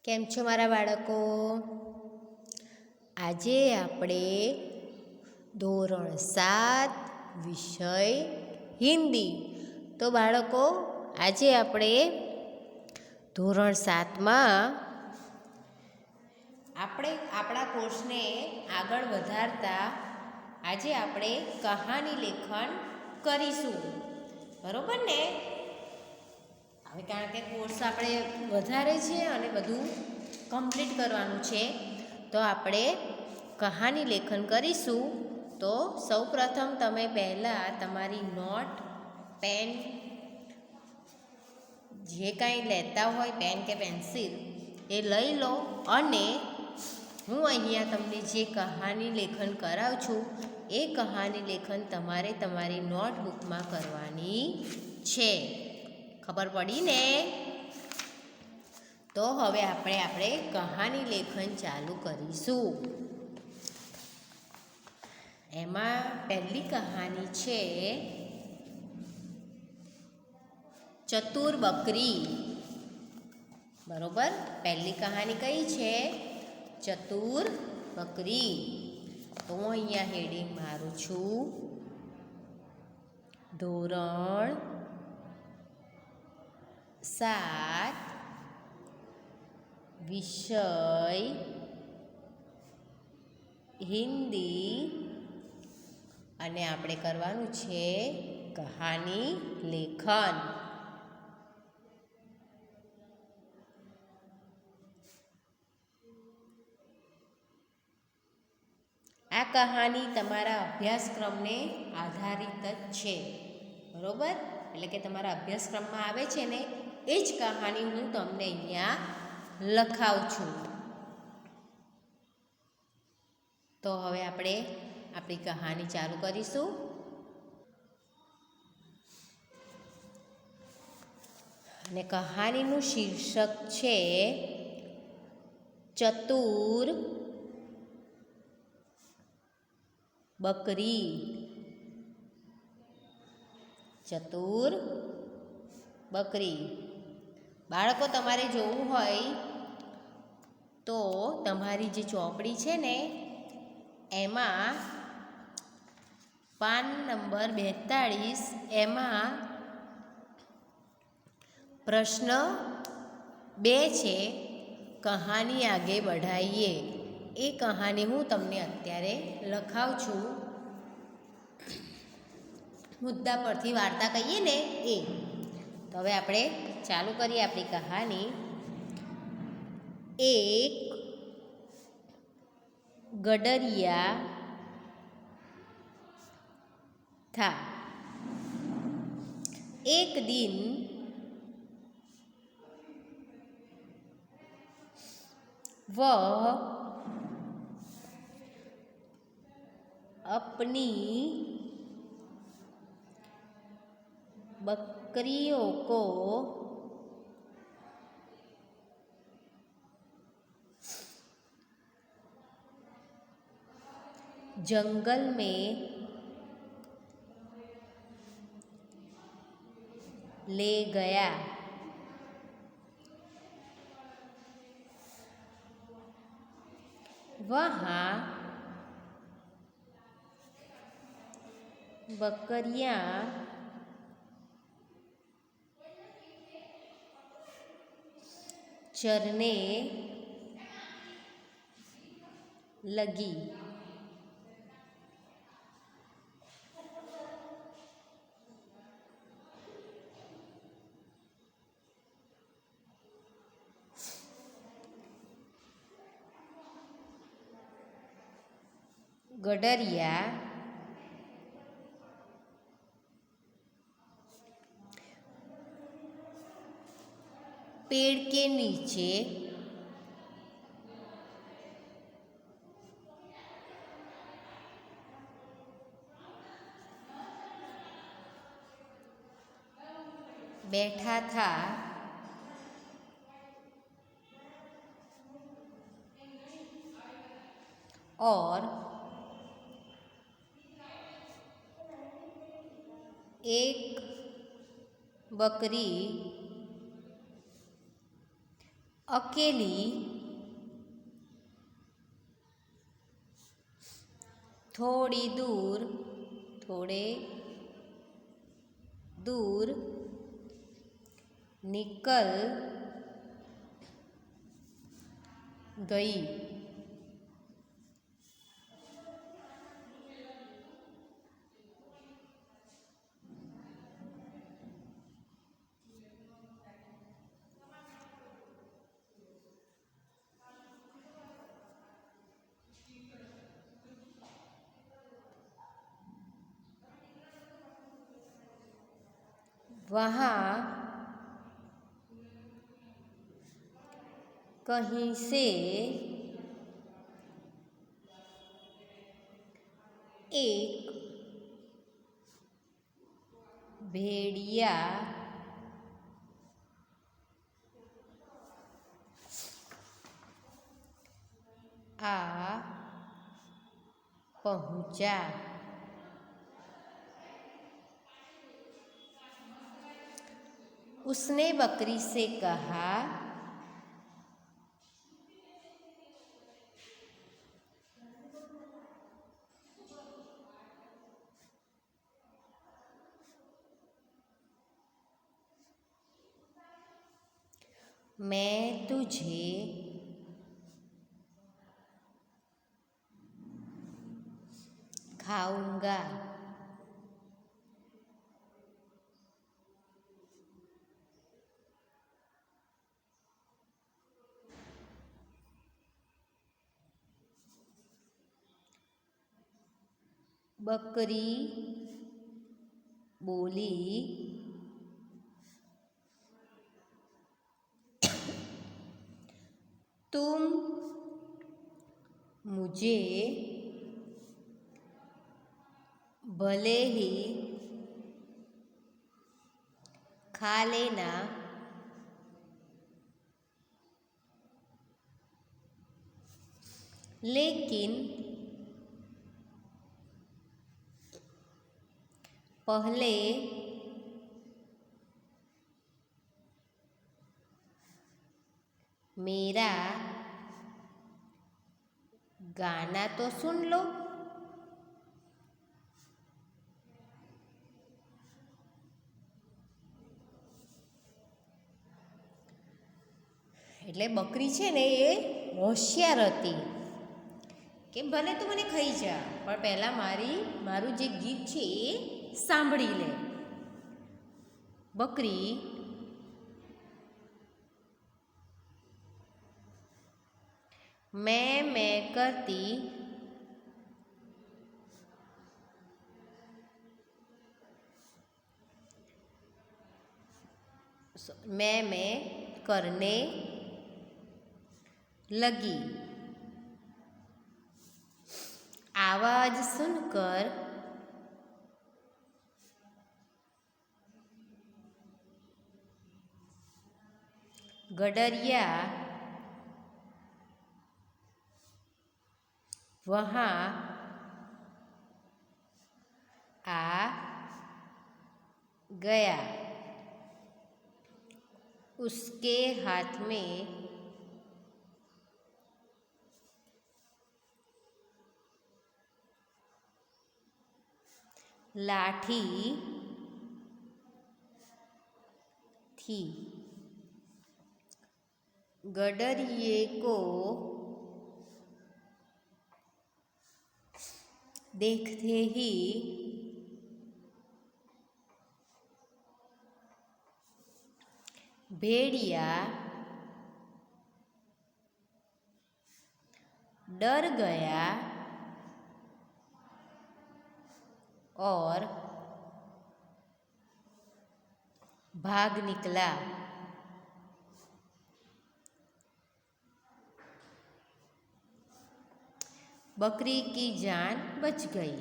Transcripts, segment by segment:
કેમ છો મારા બાળકો? આજે આપણે ધોરણ 7 વિષય હિન્દી. તો બાળકો, આજે આપણે ધોરણ 7માં આપણે આપણા કોર્સને આગળ વધારતા આજે આપણે કહાની લેખન કરીશું. બરોબર ને? હવે કારણ કે કોર્સ આપણે વધારે છે અને બધું કમ્પ્લીટ કરવાનું છે, તો આપણે કહાની લેખન કરીશું. તો સૌપ્રથમ તમે પહેલાં તમારી નોટ, પેન, જે કાંઈ લેતા હોય પેન કે પેન્સિલ એ લઈ લો અને હું અહીંયા તમને જે કહાની લેખન કરાવું છું એ કહાની લેખન તમારે તમારી નોટબુકમાં કરવાની છે. ખબર પડી ને? તો હવે આપણે કહાની લેખન ચાલુ કરીશું. એમાં પહેલી કહાની છે ચતુર બકરી. બરોબર? પહેલી કહાની કઈ છે? ચતુર બકરી. તો હું અહીંયા હેડિંગ મારું છું, ધોરણ 7 વિષય હિન્દી અને આપણે કરવાનું છે કહાની લેખન. આ કહાની તમારા અભ્યાસક્રમને આધારિત જ છે. બરોબર? એટલે કે તમારા અભ્યાસક્રમમાં આવે છે ને એ જ કહાની હું તમને અહીંયા લખાવું છું. તો હવે આપણે આપણી કહાની ચાલુ કરીશું. અને કહાનીનું શીર્ષક છે ચતુર બકરી. ચતુર બકરી. બાળકો, તમારે જોવું હોય તો તમારી જે ચોપડી છે ને એમાં પાન નંબર 42 એમાં પ્રશ્ન 2 છે, કહાની આગે બઢાઈએ. એ કહાની હું તમને અત્યારે લખાવું છું. મુદ્દા પરથી વાર્તા કહીએ ને એ. તો હવે આપણે ચાલુ કરીએ આપણી કહાની. એક ગડરિયા था. एक दिन वह अपनी बकरियों को जंगल में ले गया. वहाँ बकरियाँ चरने लगी. गडरिया पेड़ के नीचे बैठा था. और एक बकरी अकेली थोड़ी थोड़े दूर निकल गई। वहाँ कहीं से एक भेड़िया आ पहुँचा। उसने बकरी से कहा, मैं तुझे खाऊंगा। बकरी बोली, तुम मुझे भले ही खा लेना, लेकिन पहले मेरा गाना तो सुन लो। એટલે બકરી છે ને એ હોશિયાર હતી કે ભલે તું મને ખાઈ જા, પણ પહેલાં મારું જે ગીત છે એ સાંભળી લે. બકરી मैं करती मैं करने लगी. आवाज सुनकर गडरिया वहाँ आ गया. उसके हाथ में लाठी थी. गडरिये को देखते ही भेड़िया डर गया और भाग निकला. बकरी की जान बच गई.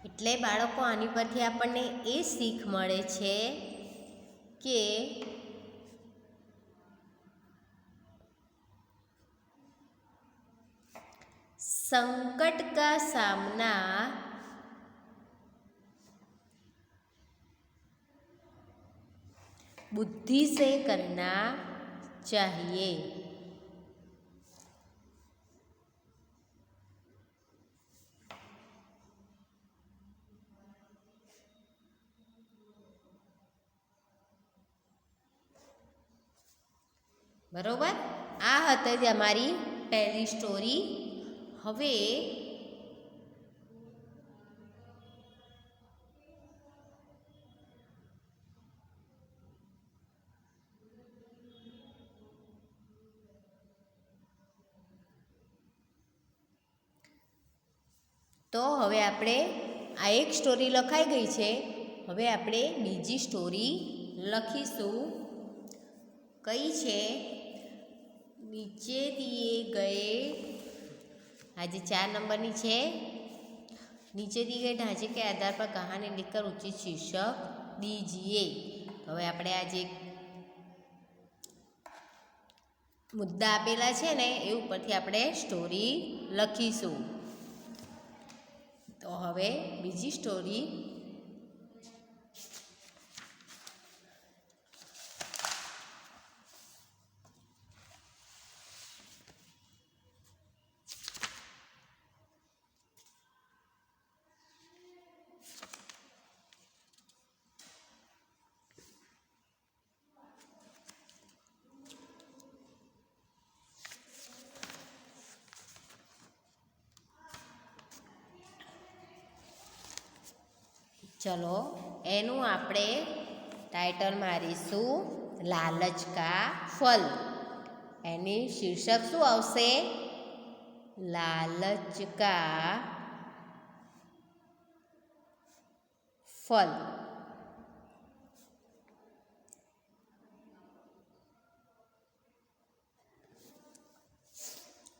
એટલે બાળકો આની પરથી આપણને એ શીખ મળે છે કે संकट का सामना बुद्धि से करना चाहिए। बरोबर। आ हती अमारी पहली स्टोरी। हवे तो हवे आपणे आ एक स्टोरी लखाई गई है। हवे आपणे बीजी स्टोरी लखीशुं। कई छे? नीचे दिए गए, आज 4 नंबरनी छे। नीचे दिए गए ढांचे के आधार पर कहानी लिखकर उचित शीर्षक दीजिए। तो हवे आपणे आज एक मुद्दा आपेला छे ने ए उपरथी आपणे स्टोरी लखीशुं। तो हवे बीजी स्टोरी। चलो एनु आपणे टाइटल मारीशुं लालच का फल। एनी शीर्षक शुं आवशे? लालच का फल।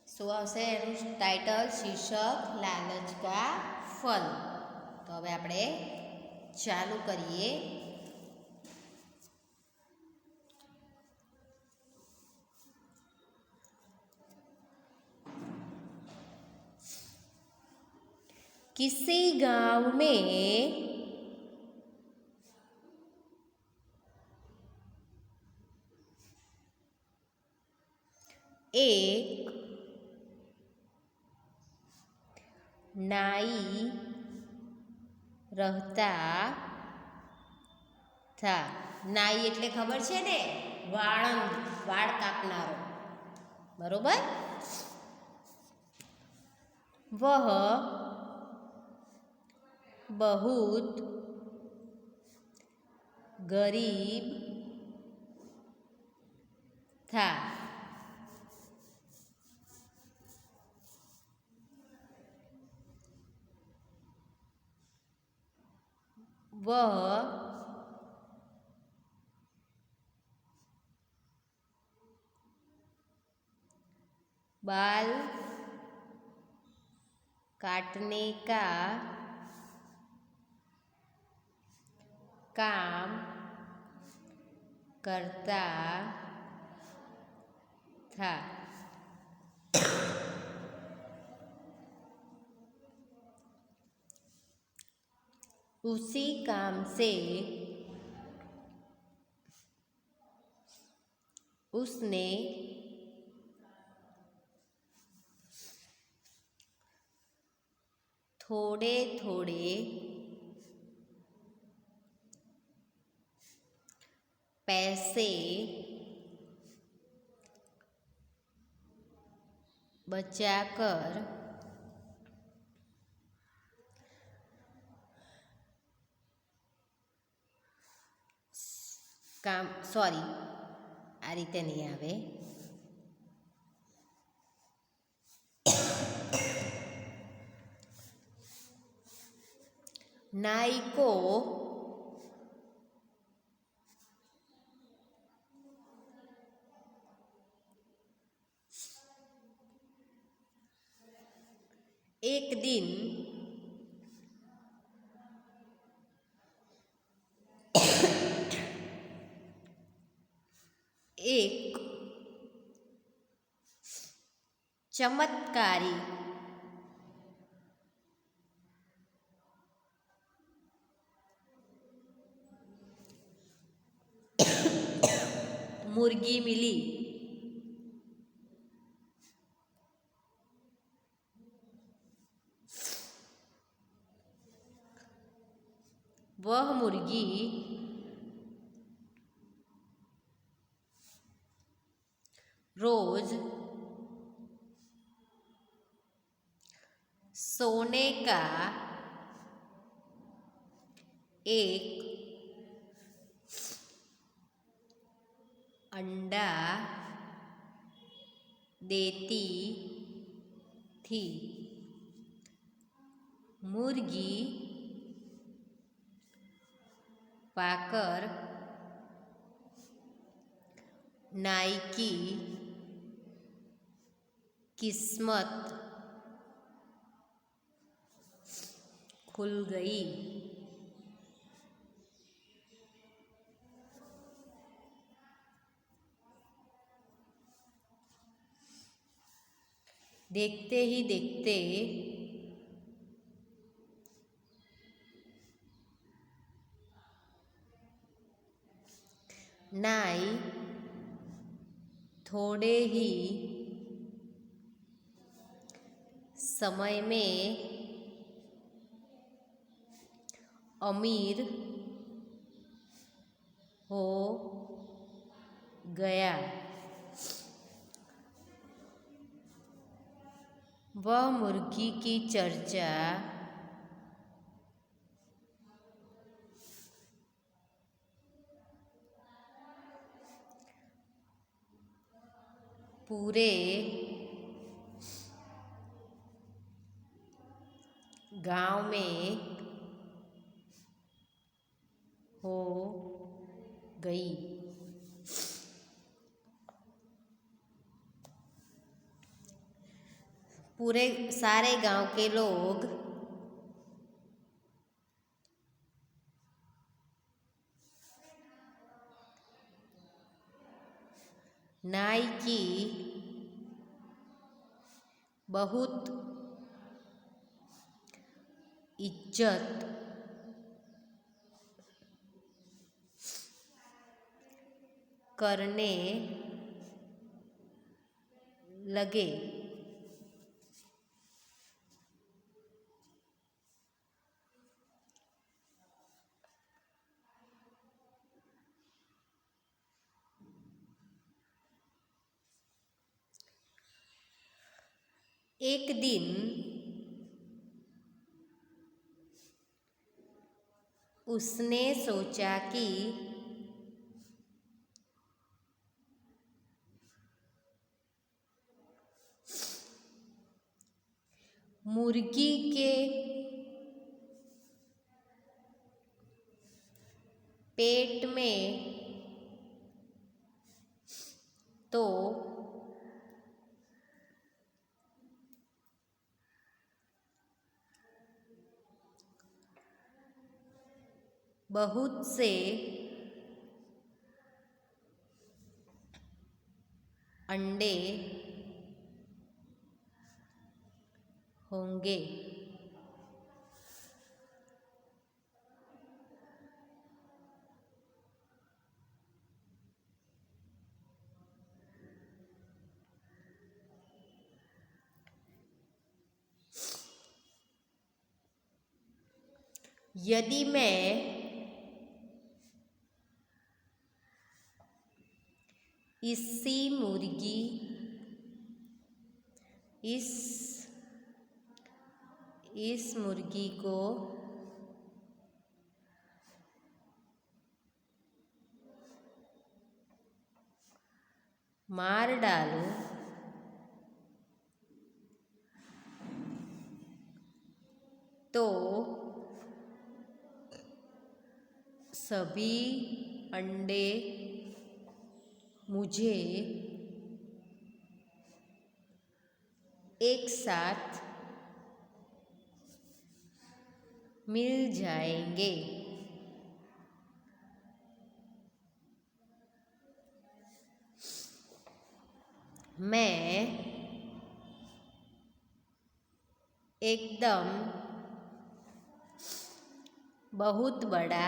शुं आवशे एनु टाइटल शीर्षक लालच का फल। तो हवे आपणे चालू करिए। किसी गांव में एक नाई रहता था। नाई एटले खबर छे ने? वाळंद, वाळ कापनारो। बरोबर। वह बहुत गरीब था। वह बाल काटने का काम करता था। उसी काम से उसने थोड़े थोड़े पैसे बचाकर काम, सॉरी आ रीते नहीं आवे। नाई को एक दिन एक चमत्कारी मुर्गी मिली। वह मुर्गी रोज सोने का एक अंडा देती थी। मुर्गी पाकर नाई की किस्मत खुल गई। देखते ही देखते नाई थोड़े ही समय में अमीर हो गया। वह मुर्गी की चर्चा पूरे गांव में हो गई। पूरे सारे गांव के लोग नाई की बहुत इज्जत करने लगे। एक दिन उसने सोचा कि मुर्गी के पेट में तो बहुत से अंडे होंगे। यदि मैं इसी मुर्गी इस मुर्गी को मार डालूं तो सभी अंडे मुझे एक साथ मिल जाएंगे। मैं एकदम बहुत बड़ा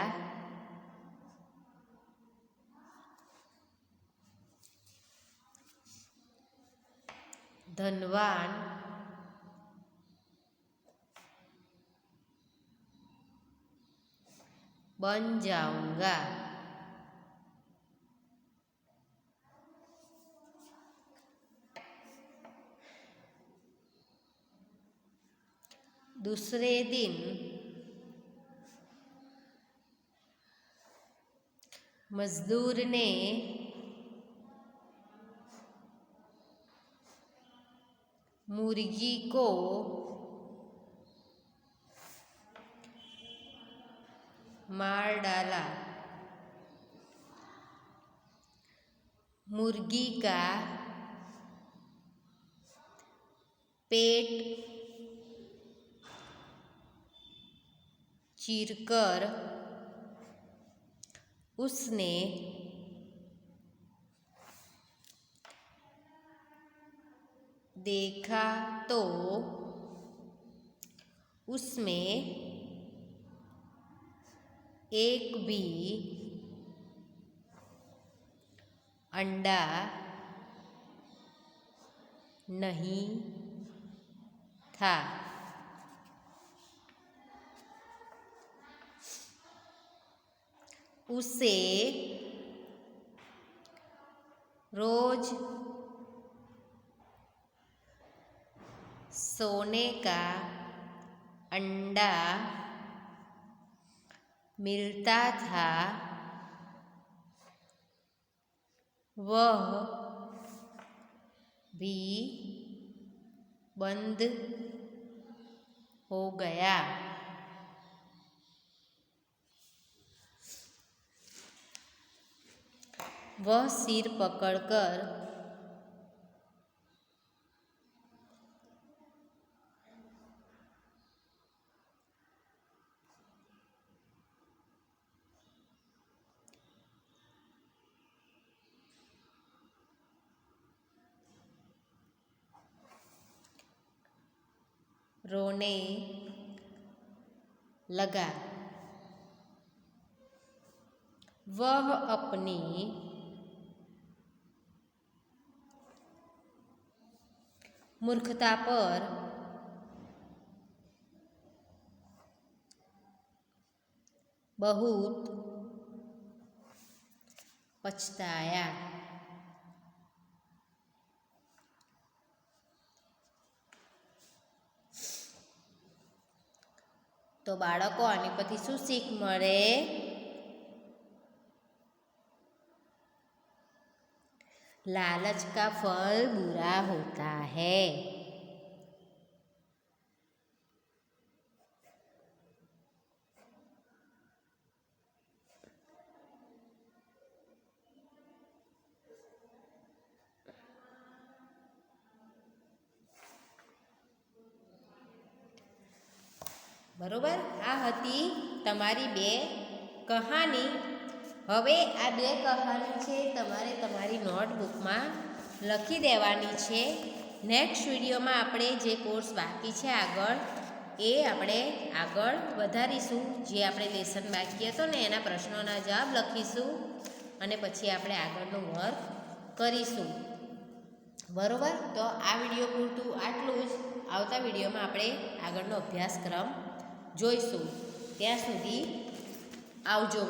धनवान बन जाऊंगा। दूसरे दिन मजदूर ने मुर्गी को मार डाला। मुर्गी का पेट चीरकर उसने देखा तो उसमें एक भी अंडा नहीं था। उसे रोज सोने का अंडा मिलता था। वह भी बंद हो गया। वह सिर पकड़कर रोने लगा। वह अपनी मूर्खता पर बहुत पछताया। तो बाळको आनी पछी शुं सीख मळे? लालच का फल बुरा होता है। बरोबर। आ हती तमारी बे कहानी। हवे आ बे कहानी छे तमारे तमारी नोटबुक में लखी देवानी छे। नेक्स्ट विडियो में आपणे जे कोर्स बाकी छे आगळ ए आपणे आगळ वधारीशुं। जे आपणे लेसन बाकी हतो ने एना प्रश्नोना जवाब लखीशुं अने पछी आपणे आगळनुं वर्क करीशुं। बरोबर। तो आ विडियो पूरतुं आटलुं ज। आवता विडियो में आपणे आगळनो अभ्यासक्रम जोईशुं। त्यां सुधी आवजो।